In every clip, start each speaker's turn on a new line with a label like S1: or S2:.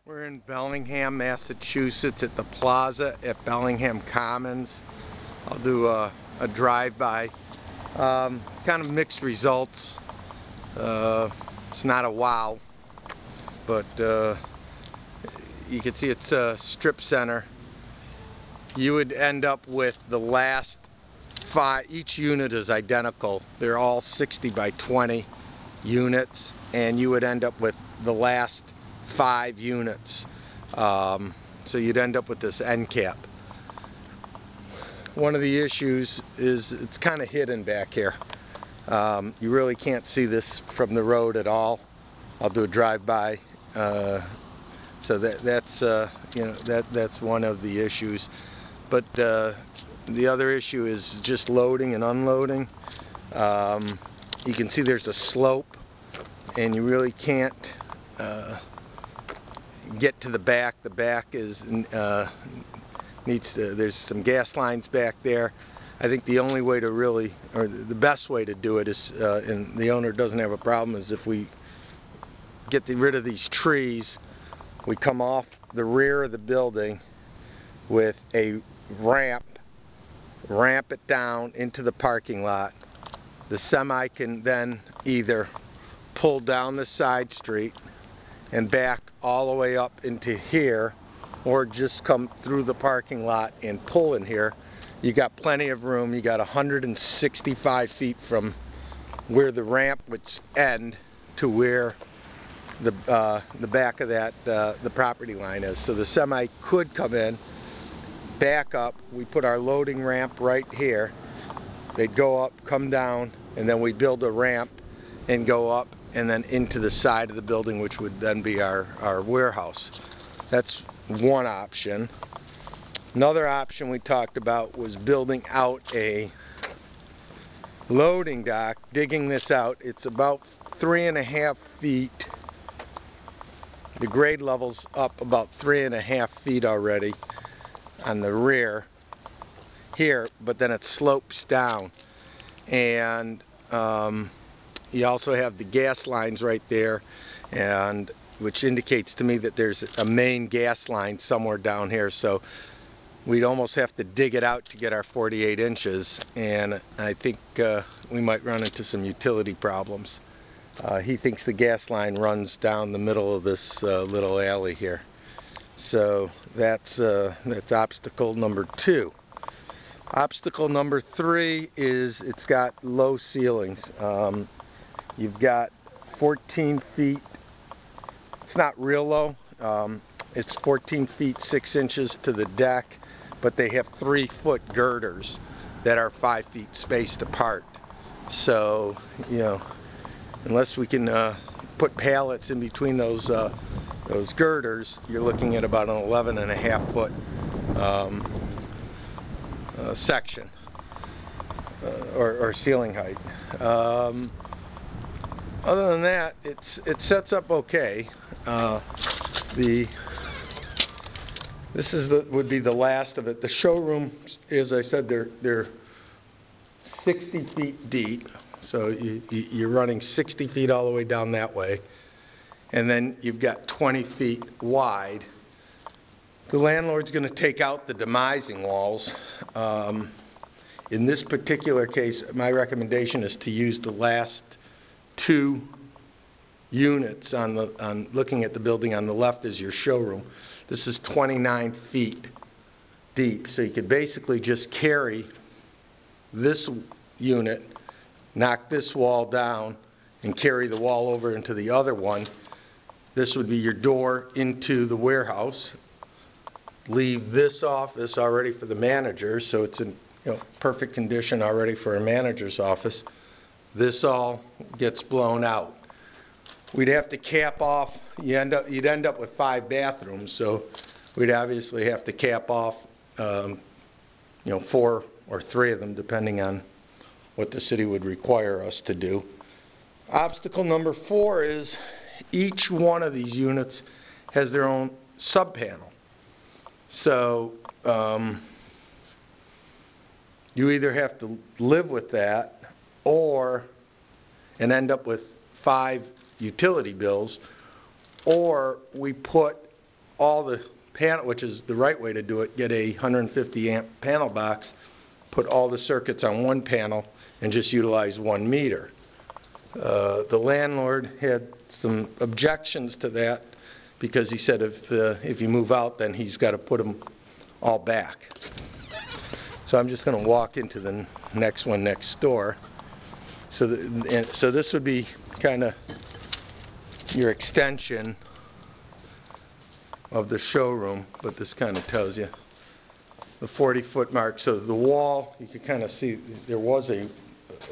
S1: We're in Bellingham, Massachusetts at the plaza at Bellingham Commons. I'll do a drive-by. Kind of mixed results. It's not a wow, but you can see it's a strip center. You would end up with the last 5, each unit is identical. They're all 60 by 20 units, and you would end up with the last 5 units. So you'd end up with this end cap. One of the issues is it's kind of hidden back here. You really can't see this from the road at all. I'll do a drive-by. So that's one of the issues. But the other issue is just loading and unloading. You can see there's a slope, and you really can't get to the back. The back is there's some gas lines back there. I think the only way to really, or the best way to do it is, and the owner doesn't have a problem, is if we get rid of these trees, we come off the rear of the building with a ramp it down into the parking lot. The semi can then either pull down the side street and back all the way up into here, or just come through the parking lot and pull in here. You got plenty of room. You got 165 feet from where the ramp would end to where the back of that the property line is. So the semi could come in, back up. We put our loading ramp right here. They'd go up, come down, and then we build a ramp and go up and then into the side of the building, which would then be our warehouse. That's one option. Another option we talked about was building out a loading dock, digging this out. It's about 3.5 feet. The grade level's up about 3.5 feet already on the rear here, but then it slopes down. And you also have the gas lines right there, and which indicates to me that there's a main gas line somewhere down here. So we'd almost have to dig it out to get our 48 inches, and I think we might run into some utility problems. He thinks the gas line runs down the middle of this little alley here. So that's obstacle number 2. Obstacle number 3 is it's got low ceilings. You've got 14 feet. It's not real low. It's 14 feet 6 inches to the deck, but they have 3-foot girders that are 5 feet spaced apart. So, you know, unless we can put pallets in between those girders, you're looking at about an 11.5 foot section or ceiling height. Other than that, it sets up okay. This would be the last of it. The showroom, as I said, they're 60 feet deep, so you're running 60 feet all the way down that way, and then you've got 20 feet wide. The landlord's going to take out the demising walls. In this particular case, my recommendation is to use the last 2 units on looking at the building. On the left is your showroom. This is 29 feet deep, so you could basically just carry this unit, knock this wall down, and carry the wall over into the other one. This would be your door into the warehouse. Leave this office already for the manager, so it's in perfect condition already for a manager's office. This all gets blown out. We'd have to cap off. You'd end up with 5 bathrooms, so we'd obviously have to cap off 4 or 3 of them, depending on what the city would require us to do. Obstacle number 4 is each one of these units has their own sub-panel. So you either have to live with that and end up with 5 utility bills, or we put all the panel, which is the right way to do it, get a 150 amp panel box, put all the circuits on one panel, and just utilize 1 meter. The landlord had some objections to that because he said if you move out, then he's got to put them all back. So I'm just going to walk into the next one next door. So this would be kind of your extension of the showroom, but this kind of tells you the 40-foot mark. So the wall, you can kind of see there was a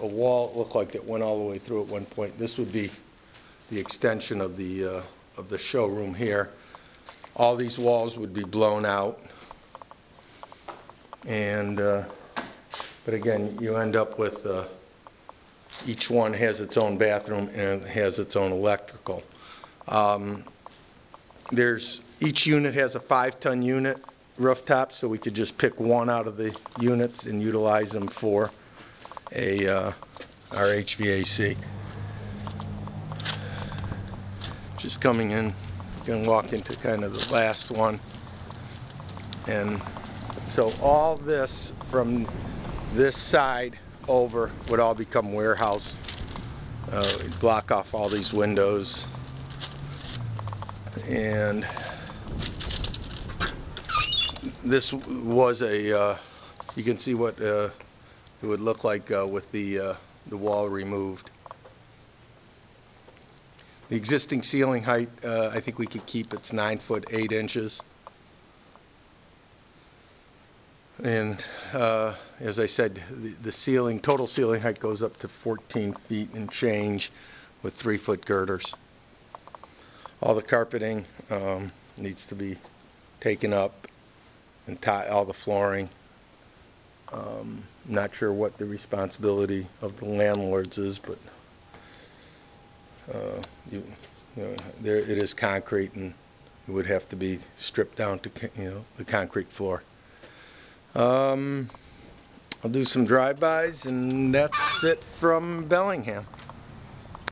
S1: wall, it looked like it went all the way through at one point. This would be the extension of the showroom here. All these walls would be blown out, and but again, you end up with each one has its own bathroom and has its own electrical. Each unit has a 5-ton unit rooftop, so we could just pick one out of the units and utilize them for our HVAC. Just coming in, going to walk into kind of the last one. And so all this from this side over would all become warehouse. We'd block off all these windows. And this was you can see what it would look like with the wall removed. The existing ceiling height, I think we could keep, it's 9 foot 8 inches. And as I said, the ceiling, total ceiling height goes up to 14 feet and change with 3-foot girders. All the carpeting needs to be taken up, and all the flooring. Not sure what the responsibility of the landlords is, but you know, it is concrete, and it would have to be stripped down to the concrete floor. I'll do some drive-bys, and that's it from Bellingham.